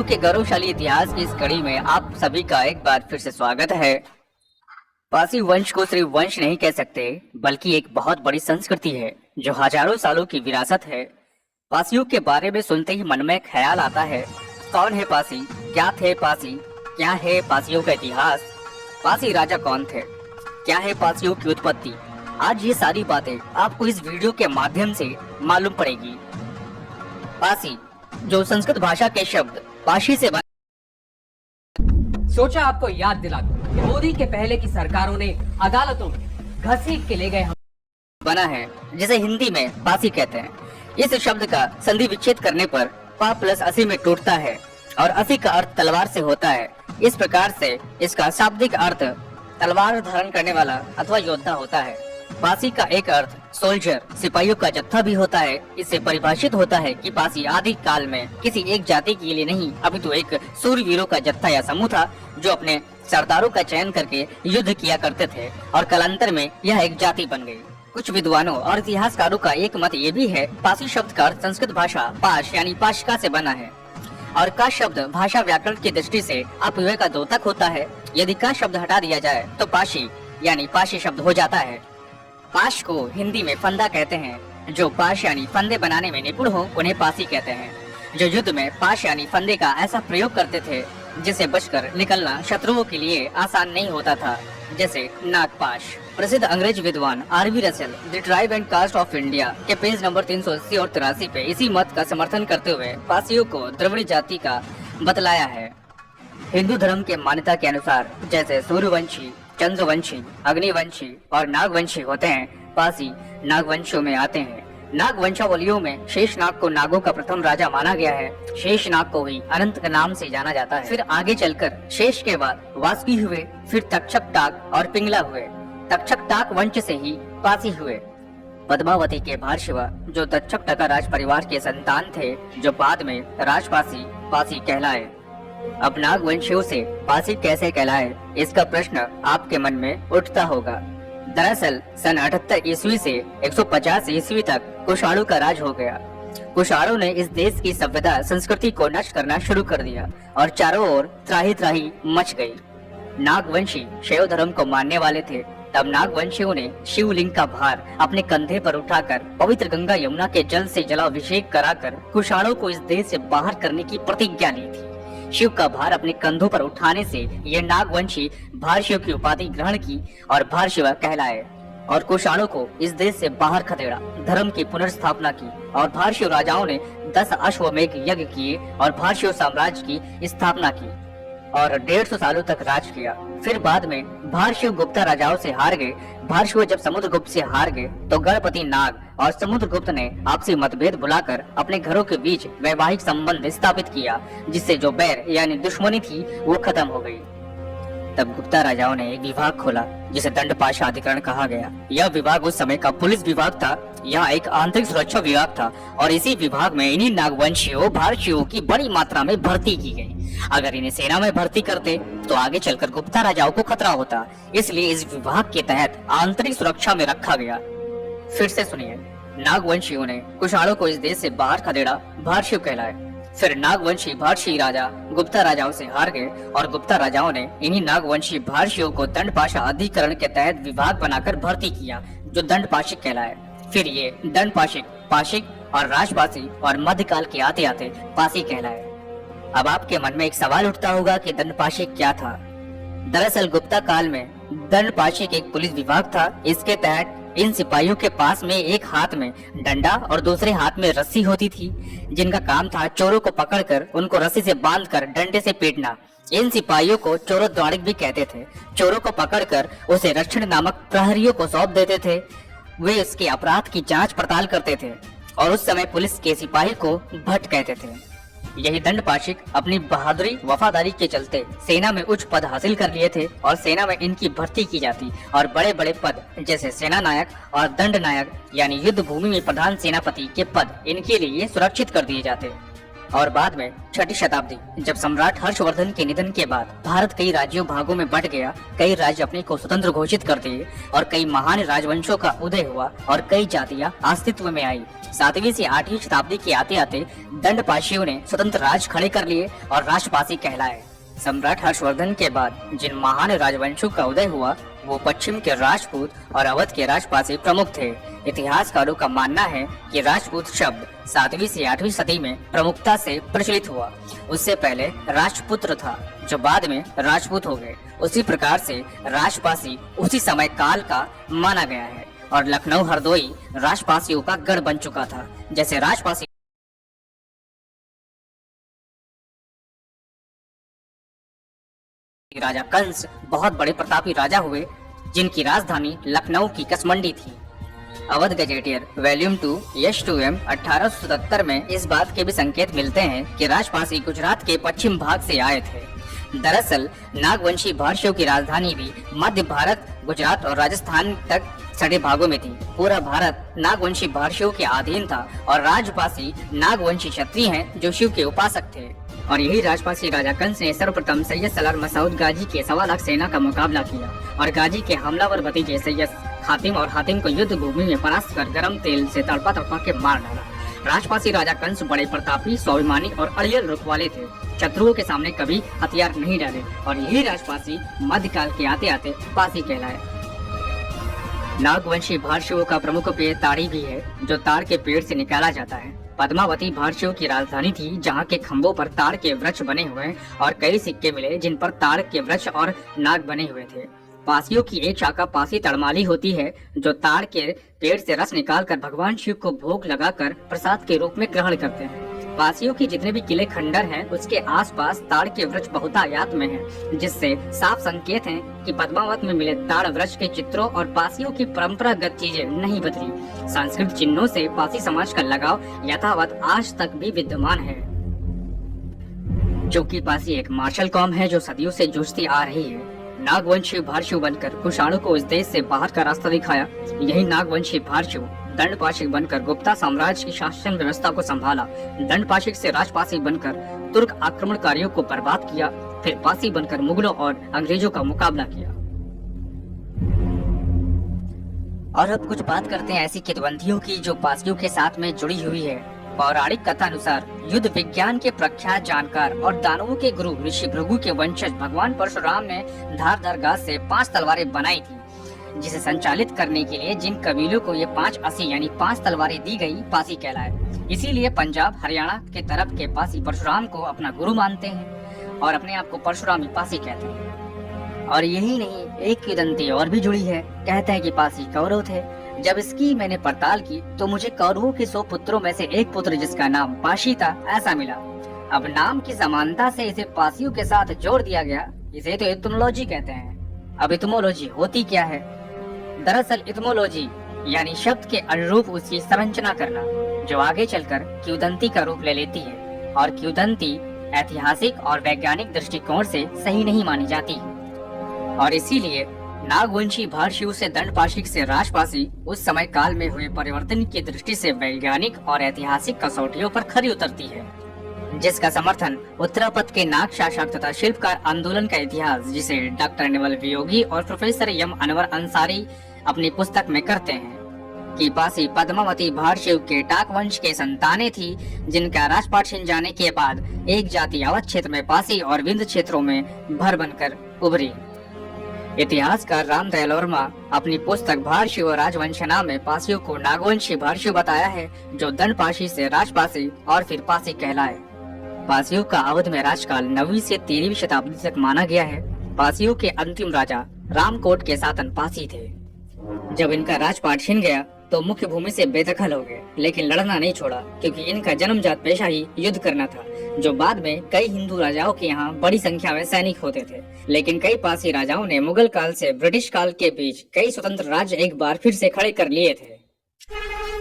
के गौरवशाली इतिहास की इस कड़ी में आप सभी का एक बार फिर से स्वागत है। पासी वंश को सिर्फ वंश नहीं कह सकते, बल्कि एक बहुत बड़ी संस्कृति है जो हजारों सालों की विरासत है। पासियों के बारे में सुनते ही मन में ख्याल आता है, कौन है पासी, क्या थे पासी, क्या है पासियों का इतिहास, पासी राजा कौन थे, क्या है पासियों की उत्पत्ति। आज ये सारी बातें आपको इस वीडियो के माध्यम से मालूम पड़ेगी। पासी जो संस्कृत भाषा के शब्द पाशी से सोचा आपको याद दिला दूं कि मोदी के पहले की सरकारों ने अदालतों में घसीट के ले गए बना है, जिसे हिंदी में पासी कहते हैं। इस शब्द का संधि विच्छेद करने पर पा प्लस 80 में टूटता है और 80 का अर्थ तलवार से होता है। इस प्रकार से इसका शाब्दिक अर्थ तलवार धारण करने वाला अथवा योद्धा होता है। पासी का एक अर्थ सोल्जर सिपाहियों का जत्था भी होता है। इससे परिभाषित होता है कि पासी आदि काल में किसी एक जाति के लिए नहीं, अपितु एक सूरवीरों का जत्था या समूह था जो अपने सरदारों का चयन करके युद्ध किया करते थे और कालांतर में यह एक जाति बन गई। कुछ विद्वानों और इतिहासकारों का एक मत ये भी है, पासी शब्द का अर्थ संस्कृत भाषा पाश यानी पाशिका से बना है और का शब्द भाषा व्याकरण की दृष्टि से अपव्यय का द्योतक होता है। यदि का शब्द हटा दिया जाए तो पाशी यानी पाशी शब्द हो जाता है। पाश को हिंदी में फंदा कहते हैं। जो पाश यानी फंदे बनाने में निपुण हो उन्हें पासी कहते हैं। जो युद्ध में पाश यानी फंदे का ऐसा प्रयोग करते थे जिसे बचकर निकलना शत्रुओं के लिए आसान नहीं होता था, जैसे नागपाश। प्रसिद्ध अंग्रेज विद्वान R V. Russell the tribe and caste of India के पेज नंबर 380 और 83 पे इसी मत का समर्थन करते हुए पासियों को द्रविड़ जाति का बतलाया है। हिंदू धर्म के मान्यता के अनुसार जैसे सूर्यवंशी, चंद्रवंशी, अग्निवंशी और नागवंशी होते हैं, पासी नागवंशियों में आते हैं। नाग वंशावलियों में शेषनाग को नागों का प्रथम राजा माना गया है। शेषनाग को ही अनंत के नाम से जाना जाता है। फिर आगे चलकर शेष के बाद वासुकी हुए, फिर तक्षक टाक और पिंगला हुए। तक्षक टाक वंश से ही पासी हुए। पद्मावती के भारशिवा जो तक्षक टका राज परिवार के संतान थे, जो बाद में राजपासी पासी कहलाए। अब नागवंशियों से पासी कैसे कहलाए, इसका प्रश्न आपके मन में उठता होगा। दरअसल सन 78 ईस्वी से 150 ईस्वी तक कुषाणों का राज हो गया। कुषाणों ने इस देश की सभ्यता संस्कृति को नष्ट करना शुरू कर दिया और चारों ओर त्राही त्राही मच गई। नागवंशी शैव धर्म को मानने वाले थे। तब नागवंशियों ने शिवलिंग का भार अपने कंधे पर उठाकर पवित्र गंगा यमुना के जल से जलाभिषेक कराकर कुषाणों को इस देश से बाहर करने की प्रतिज्ञा ली थी। शिव का भार अपने कंधों पर उठाने से ये नागवंशी भारशिव की उपाधि ग्रहण की और भारशिवा कहलाए और कुषाणों को इस देश से बाहर खदेड़ा। धर्म की पुनर्स्थापना की और भारशिव राजाओं ने 10 अश्वमेघ यज्ञ किए और भारशिव साम्राज्य की स्थापना की और 150 सालों तक राज किया। फिर बाद में भारशिव गुप्ता राजाओं से हार गए। भारशिव जब समुद्रगुप्त से हार गए तो गणपति नाग और समुद्रगुप्त ने आपसी मतभेद बुलाकर अपने घरों के बीच वैवाहिक संबंध स्थापित किया, जिससे जो बैर यानी दुश्मनी थी वो खत्म हो गई। तब गुप्ता राजाओं ने एक विभाग खोला जिसे दंडपाशा अधिकरण कहा गया। यह विभाग उस समय का पुलिस विभाग था। यह एक आंतरिक सुरक्षा विभाग था और इसी विभाग में इन्हीं नागवंशियों भारतीयों की बड़ी मात्रा में भर्ती की गई। अगर इन्हें सेना में भर्ती करते तो आगे चलकर गुप्ता राजाओं को खतरा होता, इसलिए इस विभाग के तहत आंतरिक सुरक्षा में रखा गया। फिर से सुनिए, नागवंशियों ने कुषाणों को इस देश से बाहर खदेड़ा, भारशिव कहलाए। फिर नागवंशी भारशी राजा गुप्ता राजाओं से हार गए और गुप्ता राजाओं ने इन्हीं नागवंशी भारशियों को दंडपाशा अधिकरण के तहत विभाग बनाकर भर्ती किया, जो दंडपाशिक कहलाए। फिर ये दंडपाशिक, पाशिक और राजपासी और मध्यकाल के आते आते पासी कहलाए। अब आपके मन में एक सवाल उठता होगा कि दंडपाशिक क्या था। दरअसल गुप्ता काल में दंडपाशिक एक पुलिस विभाग था। इसके तहत इन सिपाहियों के पास में एक हाथ में डंडा और दूसरे हाथ में रस्सी होती थी, जिनका काम था चोरों को पकड़कर उनको रस्सी से बांधकर डंडे से पीटना। इन सिपाहियों को चोरोद्वारिक भी कहते थे। चोरों को पकड़कर उसे रक्षण नामक प्रहरियों को सौंप देते थे। वे उसके अपराध की जांच पड़ताल करते थे और उस समय पुलिस के सिपाही को भट्ट कहते थे। यही दंडपाशिक अपनी बहादुरी वफादारी के चलते सेना में उच्च पद हासिल कर लिए थे और सेना में इनकी भर्ती की जाती और बड़े बड़े पद जैसे सेना नायक और दंड नायक यानी युद्ध भूमि में प्रधान सेनापति के पद इनके लिए सुरक्षित कर दिए जाते। और बाद में 6ठी शताब्दी, जब सम्राट हर्षवर्धन के निधन के बाद भारत कई राज्यों भागों में बंट गया, कई राज्य अपने को स्वतंत्र घोषित कर दिए और कई महान राजवंशों का उदय हुआ और कई जातियां अस्तित्व में आई। 7वीं से 8वीं शताब्दी के आते आते दंडपाशियों ने स्वतंत्र राज खड़े कर लिए और राष्ट्रपाशी कहलाए। सम्राट हर्षवर्धन के बाद जिन महान राजवंशों का उदय हुआ वो पश्चिम के राजपूत और अवध के राजपाशी प्रमुख थे। इतिहासकारों का मानना है कि राजपूत शब्द 7वीं से 8वीं सदी में प्रमुखता से प्रचलित हुआ। उससे पहले राजपुत्र था जो बाद में राजपूत हो गए। उसी प्रकार से राजपाशी उसी समय काल का माना गया है और लखनऊ हरदोई राजपाशियों का गढ़ बन चुका था। जैसे राजपाशी राजा कंस बहुत बड़े प्रतापी राजा हुए जिनकी राजधानी लखनऊ की कसमंडी थी। अवध गजेटियर वॉल्यूम 2 यश-2m 1877 में इस बात के भी संकेत मिलते हैं कि राजपाशी गुजरात के पश्चिम भाग से आए थे। दरअसल नागवंशी भाषियों की राजधानी भी मध्य भारत, गुजरात और राजस्थान तक सटे भागों में थी। पूरा भारत नागवंशी भाषियों के अधीन था और राजपाशी नागवंशी क्षत्रिय हैं जो शिव के उपासक थे। और यही राजपाशी राजा कंस ने सर्वप्रथम सैयद सलार मसूद गाजी के 1.25 लाख सेना का मुकाबला किया और गाजी के हमलावर भतीजे सैयद हातिम और हातिम को युद्ध भूमि में परास्त कर गरम तेल से तड़पा तड़पा के मार डाला। राजपाशी राजा कंस बड़े प्रतापी, स्वाभिमानी और अड़ियल रुख वाले थे। शत्रुओं के सामने कभी हथियार नहीं डाले और यही राजपाशी मध्यकाल के आते आते पासी कहलाए। नागवंशी भाषियों का प्रमुख पेड़ ताड़ी भी है जो ताड़ के पेड़ से निकाला जाता है। पद्मावती भाषियों की राजधानी थी जहाँ के खम्भों पर ताड़ के वृक्ष बने हुए और कई सिक्के मिले जिन पर ताड़ के वृक्ष और नाग बने हुए थे। पासियों की एक शाखा पासी तड़माली होती है जो ताड़ के पेड़ से रस निकालकर भगवान शिव को भोग लगाकर प्रसाद के रूप में ग्रहण करते हैं। पासियों की जितने भी किले खंडर हैं उसके आसपास ताड़ के वृक्ष बहुतायत में हैं, जिससे साफ संकेत है कि पद्मावत में मिले ताड़ वृक्ष के चित्रों और पासियों की परंपरागत चीजें नहीं बदली। सांस्कृतिक चिन्हों से पासी समाज का लगाव यथावत आज तक भी विद्यमान है। चूंकि पासी एक मार्शल कौम है जो सदियों से जूझती आ रही है, नागवंशी भाषियों बनकर कुषाणों को इस देश से बाहर का रास्ता दिखाया। यही नागवंशी भाषियों दंडपाशिक बनकर गुप्ता साम्राज्य की शासन व्यवस्था को संभाला। दंडपाशिक से राजपाशी बनकर तुर्क आक्रमणकारियों को बर्बाद किया, फिर पासी बनकर मुगलों और अंग्रेजों का मुकाबला किया। और अब कुछ बात करते हैं ऐसी कितवंतियों की जो पासियों के साथ में जुड़ी हुई है। पौराणिक कथा अनुसार युद्ध विज्ञान के प्रख्यात जानकार और दानवों के गुरु ऋषि भृगु के वंशज भगवान परशुराम ने धारदार गाज से 5 तलवारें बनाई थी, जिसे संचालित करने के लिए जिन कबीलों को ये 5 असी यानी 5 तलवारें दी गई पासी कहलाए। इसीलिए पंजाब हरियाणा के तरफ के पासी परशुराम को अपना गुरु मानते हैं और अपने आप को परशुरामी पासी कहते हैं। और यही नहीं, एक किंवदंती और भी जुड़ी है। कहते हैं कि पासी कौरव थे। जब इसकी मैंने पड़ताल की तो मुझे कौरवों के 100 पुत्रों में से एक पुत्र जिसका नाम पाशी था ऐसा मिला। अब नाम की समानता से इसे पासियों के साथ जोड़ दिया गया। इसे तो इथमोलॉजी कहते हैं। अब इथमोलॉजी होती क्या है? दरअसल इथमोलॉजी यानी शब्द के अनुरूप उसकी संरचना करना, जो आगे चलकर किंवदंती का रूप ले लेती है। और किंवदंती ऐतिहासिक और वैज्ञानिक दृष्टिकोण से सही नहीं मानी जाती और इसीलिए नागवंशी भाषियों से दंडपाशिक से राजपाशी उस समय काल में हुए परिवर्तन की दृष्टि से वैज्ञानिक और ऐतिहासिक कसौटियों पर खरी उतरती है, जिसका समर्थन उत्तरापथ के नाग शासक तथा शिल्पकार आंदोलन का इतिहास, जिसे डॉक्टर निवल वियोगी और प्रोफेसर एम अनवर अंसारी अपनी पुस्तक में करते हैं कि पासी पद्मावती भाषियों के टाक वंश के संतानें थी, जिनका राजपाट छिन जाने के बाद एक जाति अवध क्षेत्र में पासी और विंध्य क्षेत्रों में भर बनकर उभरी। इतिहासकार रामदयाल वर्मा अपनी पुस्तक भाषियों और राजवंशना में पासियों को नागवंशी भाषियों बताया है, जो दंडपाशी से राजपाशी और फिर पासी कहलाए। पासियों का अवध में राजकाल 9वीं से 13वीं शताब्दी तक माना गया है। पासियों के अंतिम राजा रामकोट के शासन पासी थे। जब इनका राजपाट छिन गया तो मुख्य भूमि से बेदखल हो गए, लेकिन लड़ना नहीं छोड़ा, क्योंकि इनका जन्मजात पेशा ही युद्ध करना था, जो बाद में कई हिंदू राजाओं के यहाँ बड़ी संख्या में सैनिक होते थे। लेकिन कई पासी राजाओं ने मुगल काल से ब्रिटिश काल के बीच कई स्वतंत्र राज्य एक बार फिर से खड़े कर लिए थे।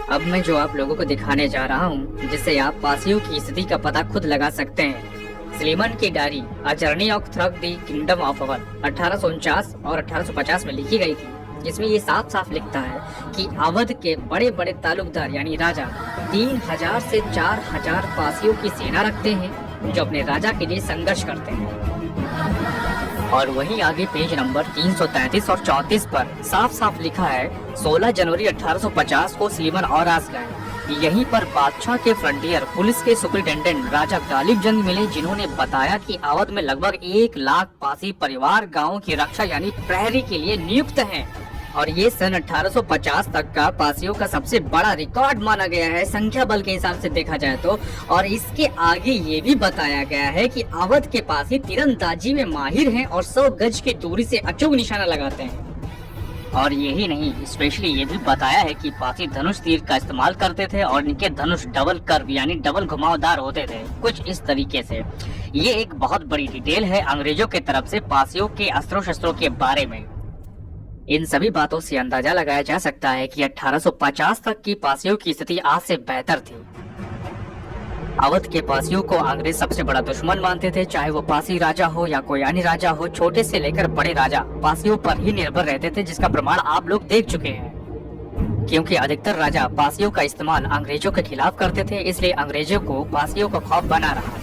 अब मैं जो आप लोगों को दिखाने जा रहा हूँ, जिससे आप पासियों की स्थिति का पता खुद लगा सकते हैं। स्लीमन की diary a journey of through the kingdom of Awadh 1849 और 1850 में लिखी गई थी। जिसमें ये साफ साफ लिखता है कि अवध के बड़े बड़े तालुकदार यानी राजा 3000 से 4000 पासियों की सेना रखते हैं जो अपने राजा के लिए संघर्ष करते हैं। और वहीं आगे पेज नंबर 333 और 34 पर साफ साफ लिखा है 16 जनवरी 1850 को स्लीमन और आसलान यहीं पर बादशाह के फ्रंटियर पुलिस के सुपरिटेंडेंट राजा गालिब जंग मिले, जिन्होंने बताया कि अवध में लगभग 1 लाख पासी परिवार गांव की रक्षा यानी प्रहरी के लिए नियुक्त हैं। और ये सन 1850 तक का पासियों का सबसे बड़ा रिकॉर्ड माना गया है संख्या बल के हिसाब से देखा जाए तो। और इसके आगे ये भी बताया गया है कि अवध के पासी तीरंदाजी में माहिर हैं और 100 गज की दूरी से अचूक निशाना लगाते हैं। और यही नहीं, स्पेशली ये भी बताया है कि पासी धनुष तीर का इस्तेमाल करते थे और इनके धनुष डबल कर्व यानी डबल घुमावदार होते थे, कुछ इस तरीके से। ये एक बहुत बड़ी डिटेल है अंग्रेजों के तरफ से पासियों के अस्त्रों शस्त्रों के बारे में। इन सभी बातों से अंदाजा लगाया जा सकता है कि 1850 तक की पासियों की स्थिति आज से बेहतर थी। अवध के पासियों को अंग्रेज सबसे बड़ा दुश्मन मानते थे, चाहे वो पासी राजा हो या कोई अन्य राजा हो। छोटे से लेकर बड़े राजा पासियों पर ही निर्भर रहते थे, जिसका प्रमाण आप लोग देख चुके हैं। क्योंकि अधिकतर राजा पासियों का इस्तेमाल अंग्रेजों के खिलाफ करते थे, इसलिए अंग्रेजों को पासियों का खौफ बना रहा।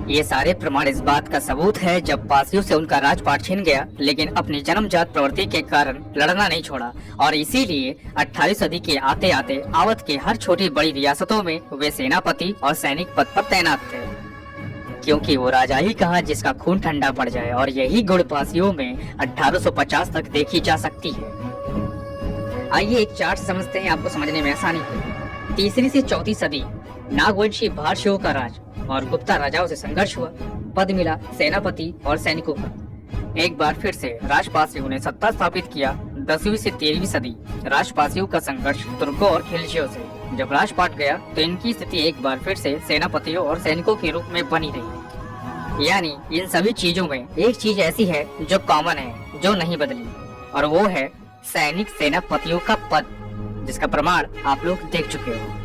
ये सारे प्रमाण इस बात का सबूत है जब पासियों से उनका राजपाट छिन गया, लेकिन अपनी जन्मजात प्रवृत्ति के कारण लड़ना नहीं छोड़ा। और इसीलिए 18वीं सदी के आते आते अवध के हर छोटी बड़ी रियासतों में वे सेनापति और सैनिक पद पर तैनात थे, क्योंकि वो राजा ही कहा जिसका खून ठंडा पड़ जाए। और यही गुण पासियों में 1850 तक देखी जा सकती है। आइए एक चार्ट समझते हैं, आपको समझने में आसानी होगी। 3री से 4वीं सदी नागवंशी भारतीयों का राज और गुप्ता राजाओं से संघर्ष हुआ, पद मिला सेनापति और सैनिकों का। एक बार फिर से राजपासियों ने सत्ता स्थापित किया। 10वीं से 13वीं सदी राजपासियों का संघर्ष तुर्कों और खिलजियों से। जब राजपाट गया तो इनकी स्थिति एक बार फिर से सेनापतियों और सैनिकों के रूप में बनी रही। यानी इन सभी चीजों में एक चीज ऐसी है जो कॉमन है, जो नहीं बदली, और वो है सैनिक सेनापतियों का पद, जिसका प्रमाण आप लोग देख चुके हो।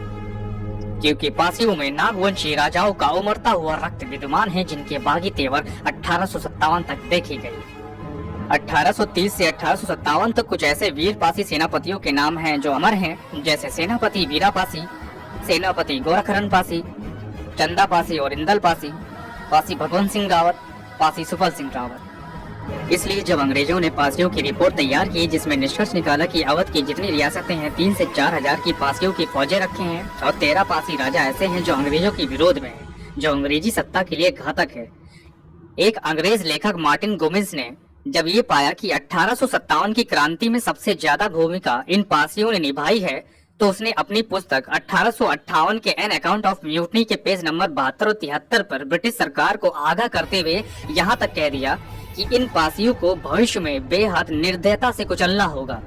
क्योंकि पासियों में नागवंशी राजाओं का उमड़ता हुआ रक्त विद्यमान है, जिनके बागी तेवर 1857 तक देखी गई। 1830 से 1857 तक कुछ ऐसे वीर पासी सेनापतियों के नाम हैं जो अमर हैं, जैसे सेनापति वीरा पासी, सेनापति गोरखरन पासी, चंदा पासी और इंदल पासी, पासी भगवंत सिंह रावत, पासी सुफल सिंह रावत। इसलिए जब अंग्रेजों ने पासियों की रिपोर्ट तैयार की, जिसमें निष्कर्ष निकाला कि अवध की जितनी रियासतें हैं 3 से 4 हजार की पासियों की फौजें रखे हैं और 13 पासी राजा ऐसे हैं जो अंग्रेजों के विरोध में हैं, जो अंग्रेजी सत्ता के लिए घातक है। एक अंग्रेज लेखक मार्टिन गोमिन्स ने जब ये पाया कि 1857 की क्रांति में सबसे ज्यादा भूमिका इन पासियों ने निभाई है, तो उसने अपनी पुस्तक 1858 के एन अकाउंट ऑफ म्यूटनी के पेज नंबर 72 और 73 पर ब्रिटिश सरकार को आगाह करते हुए यहाँ तक कह दिया कि इन पासियों को भविष्य में बेहद निर्दयता से कुचलना होगा।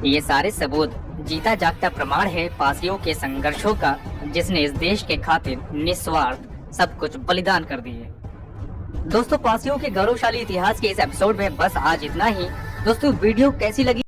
ये सारे सबूत जीता जागता प्रमाण है पासियों के संघर्षों का, जिसने इस देश के खातिर निस्वार्थ सब कुछ बलिदान कर दिए। दोस्तों, पासियों के गौरवशाली इतिहास के इस एपिसोड में बस आज इतना ही। दोस्तों, वीडियो कैसी लगी